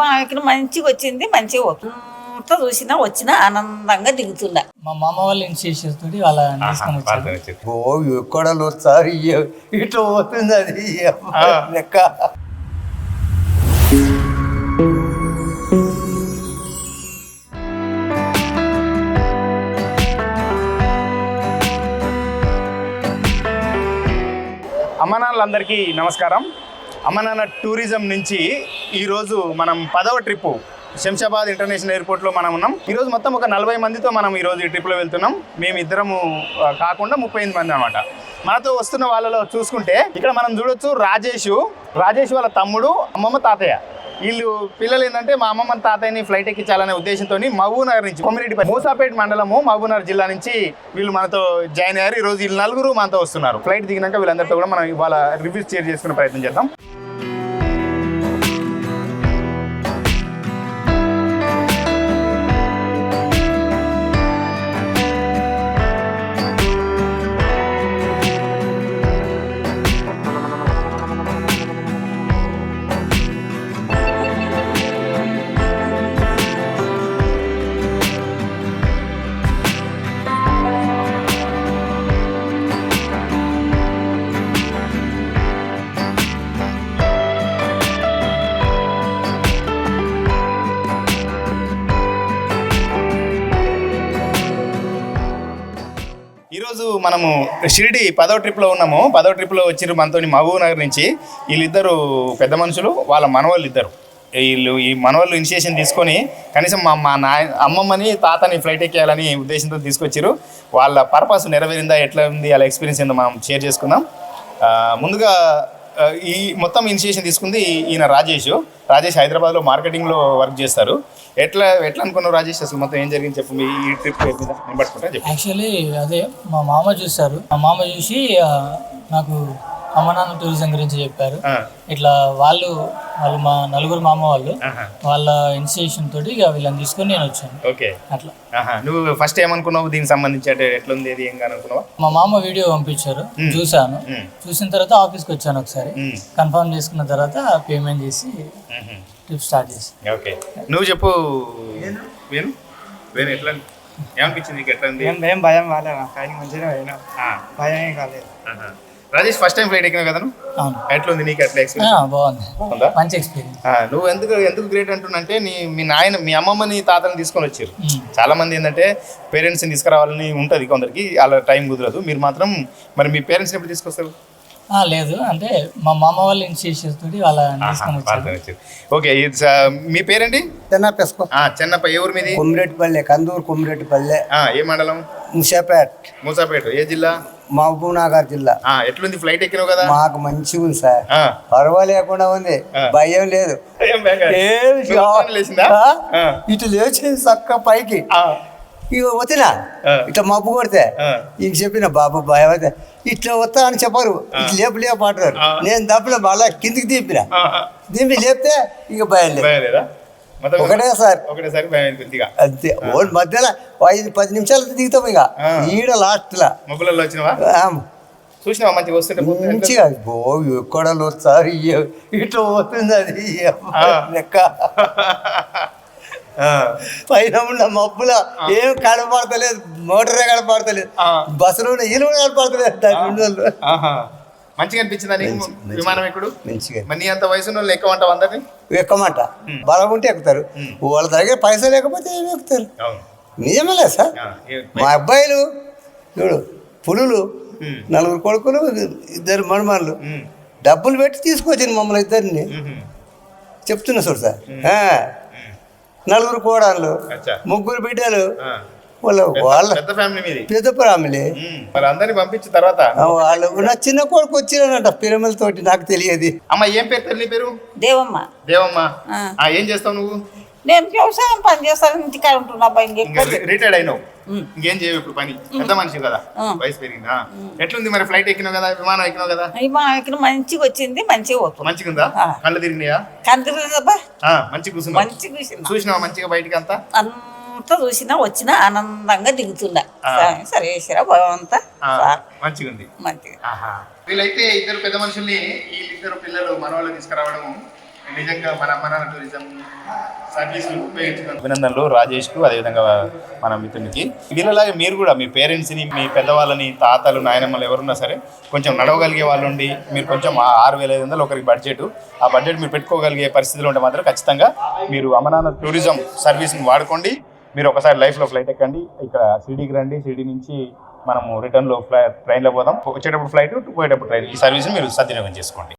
మా ఇక్కడ మంచిగా వచ్చింది, మంచిగా అంతా చూసినా వచ్చినా ఆనందంగా దిగుతున్నా. మా మామ వాళ్ళు ఇన్స్టిట్యూషన్ తోటి వాళ్ళ తీసుకొని వచ్చారు. ఎక్కడలు వచ్చారు ఇట్లా పోతుంది అది లెక్క. అమ్మనాన్నలందరికీ నమస్కారం. అమ్మనాన్న టూరిజం నుంచి ఈరోజు మనం 10వ ట్రిప్పు శంషాబాద్ ఇంటర్నేషనల్ ఎయిర్పోర్ట్లో మనం ఉన్నాం. ఈరోజు మొత్తం ఒక 40 మందితో మనం ఈరోజు ఈ ట్రిప్లో వెళ్తున్నాం. మేము ఇద్దరము కాకుండా 38 మంది అనమాట. మనతో వస్తున్న వాళ్ళలో చూసుకుంటే ఇక్కడ మనం చూడొచ్చు రాజేష్ వాళ్ళ తమ్ముడు, అమ్మమ్మ, తాతయ్య. వీళ్ళు పిల్లలు ఏంటంటే మా అమ్మమ్మ తాతయ్యని ఫ్లైట్ ఎక్కించాలనే ఉద్దేశంతో మహబూబ్నగర్ నుంచి కొమిరెడ్డిపల్లి మూసాపేట మండలము మహబూబ్నగర్ జిల్లా నుంచి వీళ్ళు మనతో జాయిన్ అయ్యారు. ఈరోజు వీళ్ళు నలుగురు మనతో వస్తున్నారు. ఫ్లైట్ దిగినాక వీళ్ళందరితో కూడా మనం ఇవాళ రివ్యూస్ షేర్ చేసుకునే ప్రయత్నం చేద్దాం. ఈరోజు మనము షిరిడి 10వ ట్రిప్లో ఉన్నాము. 10వ ట్రిప్లో వచ్చిన మనతో మహబూబ్నగర్ నుంచి వీళ్ళిద్దరు పెద్ద మనుషులు, వాళ్ళ మనవాళ్ళు ఇద్దరు. వీళ్ళు ఈ మనవాళ్ళు ఇనిషియేషన్ తీసుకొని కనీసం మా అమ్మమ్మని తాతని ఫ్లైట్ ఎక్కేయాలని ఉద్దేశంతో తీసుకొచ్చారు. వాళ్ళ పర్పస్ నెరవేరిందా, ఎట్లా ఉంది, వాళ్ళ ఎక్స్పీరియన్స్ ఏందో మనం షేర్ చేసుకుందాం. ముందుగా ఈ మొత్తం ఇనిషియేషన్ తీసుకుంది ఈయన రాజేష్ హైదరాబాద్లో మార్కెటింగ్లో వర్క్ చేస్తారు. ఎట్లా అనుకున్నావు రాజేష్? అసలు మొత్తం ఏం జరిగింది చెప్పు. ఈ ట్రిప్ మీద నేను పట్టుకుంటా చెప్పు. యాక్చువల్లీ అదే మా మామ చూస్తారు. మా మామ చూసి నాకు అమ్మనాన్న టూరిజం గురించి చెప్పారు. ఇట్లా వాళ్ళు మా నలుగురు మామ వాళ్ళు వాళ్ళ ఇన్స్టిట్యూషన్ తోటి వీళ్ళని తీసుకొని నేను వచ్చాను. ఓకే, అట్లా. నువ్వు ఫస్ట్ ఏమనుకున్నావు దీనికి సంబంధించి? అంటే ఎట్లుంది ఏది ఏం అనుకున్నావా? మా మామ వీడియో పంపించారు, చూసాను. చూసిన తర్వాత ఆఫీస్కి వచ్చాను. ఒకసారి కన్ఫర్మ్ చేసుకున్న తర్వాత పేమెంట్ చేసి ట్రిప్ స్టార్ట్ చేసి. ఓకే, నువ్వు చెప్పు వేణు ఎట్లా ఏమనిపించింది నీకు? ఎట్లా ఉంది? ఏం భయం కాలేదు, కానీ మంచిగా అయినా భయం ఏం కాలేదు. రాజేష్ ఫస్ట్ టైం ఫ్లైట్ ఎక్కినావు కదా? అవును. ఎట్లా ఉంది నీకు? ఎట్లా ఎక్స్పీరియన్స్? బాగుంది, మంచి ఎక్స్పీరియన్స్. నువ్వు ఎందుకు గ్రేట్ అంటున్నంటే మీ అమ్మమ్మని తాతని తీసుకొని వచ్చారు. చాలా మంది ఏంటంటే పేరెంట్స్ని తీసుకురావాలని ఉంటుంది కొందరికి, వాళ్ళ టైం కుదరదు. మీరు మాత్రం మరి మీ పేరెంట్స్ని ఎప్పుడు తీసుకొస్తారు? లేదు, అంటే మా మామ వాళ్ళ ఇన్స్టిట్యూషన్ తోటి వాళ్ళ తీసుకొని వచ్చారు. ఓకే, మీ పేరేంటి? చెన్నప్ప. ఏ ఊరు మీది? కొమిరెడ్డిపల్లె, కందూరు కొమిరెడ్డిపల్లె. ఏ మండలం? మూసాపేట. ఏ జిల్లా? మహబూబ్నగర్ జిల్లా. ఎట్లుంది ఫ్లైట్ ఎక్కినావు కదా? మాకు మంచిగా ఉంది సార్, పర్వాలేకుండా ఉంది, భయం లేదు. ఇటు లేచి చక్క పైకి ఇక వచ్చినా ఇట్లా మబ్బు కొడితే ఇంక చెప్పిన బాబు భయం అయితే ఇట్లా వస్తా అని చెప్పరు, ఇట్లా లేపు అంటారు. నేను తప్పలే మళ్ళా కిందికి దింపి లేపితే ఇక భయం లేదు. ఒకటేసారి అంతే. మధ్యలో 5-10 నిమిషాలు దిగుతాం ఇక ఈడ లాస్ట్ లా. మొబైల్లో వచ్చినవా? చూసినావా మంచిగా వస్తుంటే? మంచిగా ఎక్కడలు వచ్చారు ఇట్లా పోతుంది అది లెక్క. పైన ఉన్న మబ్బుల ఏం కనపడతలేదు, మోటరే కనపడతలేదు, బస్సులో ఇల్లు కూడా కనపడతలేదు. మంచిగా అనిపించిందా విమానం ఎక్కుడు? మంచిగా. మరి అంత వయసు ఎక్కమంటావు? అందరినీ ఎక్కమంట, బలం ఉంటే ఎక్కుతారు. వాళ్ళ దగ్గర పైసలు లేకపోతే ఏమి ఎక్కుతారు. నిజమే లేదు సార్. మా అబ్బాయిలు చూడు, పులులు, 4 కొడుకులు, 2 మనుమన్లు డబ్బులు పెట్టి తీసుకొచ్చింది మమ్మల్ని ఇద్దరిని. చెప్తున్నా చూడు సార్. 4 కోడళ్ళు, 3 బిడ్డలు. వాళ్ళ పెద్ద ఫ్యామిలీ. అందరినీ పంపించిన తర్వాత వాళ్ళు నా చిన్న కొడుకు వచ్చినాడంట పిరమలతోటి, నాకు తెలియదు. అమ్మ ఏం పేరు? నీ పేరు? దేవమ్మ. ఏం చేస్తావు నువ్వు? నేను వ్యవసాయం పని చేస్తాను, ఇంటికాడ ఉంటున్నా. రిటైర్డ్ అయినావు, ఇంకేం చేయవు ఇప్పుడు పని. పెద్ద మనిషి కదా, వయసు పెరిగిందా? ఎట్లుంది మరి? ఫ్లైట్ ఎక్కినావు కదా, విమానం ఎక్కినావు కదా? ఇక్కడ మంచిగా వచ్చింది, మంచిగా ఉందా? కళ్ళు తిరిగినాయా? మంచిగా కూర్చున్నా. చూసినావా మంచిగా బయటికి అంతా చూసినా వచ్చినా ఆనందంగా దిగుతున్నా. సరే బాగుంతా మంచిగా ఉంది. వీళ్ళైతే ఇద్దరు పెద్ద మనుషుల్ని, వీళ్ళిద్దరు పిల్లలు మనవాళ్ళు తీసుకురావడము నిజంగా మన అమరాన టూరిజం సర్వీస్ ఉపయోగించుకున్నాను. అభినందనలు రాజేష్కు, అదేవిధంగా మన మిత్రునికి. వీళ్ళలాగే మీరు కూడా మీ పేరెంట్స్ని, మీ పెద్దవాళ్ళని, తాతలు, నాయనమ్మలు ఎవరున్నా సరే కొంచెం నడవగలిగే వాళ్ళు ఉండి మీరు కొంచెం 6,500 ఒకరికి బడ్జెట్, ఆ బడ్జెట్ మీరు పెట్టుకోగలిగే పరిస్థితులు ఉంటే మాత్రం ఖచ్చితంగా మీరు అమరాన టూరిజం సర్వీస్ని వాడుకోండి. మీరు ఒకసారి లైఫ్లో ఫ్లైట్ ఎక్కండి, ఇక్కడ సిటీకి రండి, సిటీ నుంచి మనము రిటర్న్లో ట్రైన్లో పోదాం, వచ్చేటప్పుడు ఫ్లైట్, పోయేటప్పుడు ట్రైన్. ఈ సర్వీస్ని మీరు సద్వినియోగం చేసుకోండి.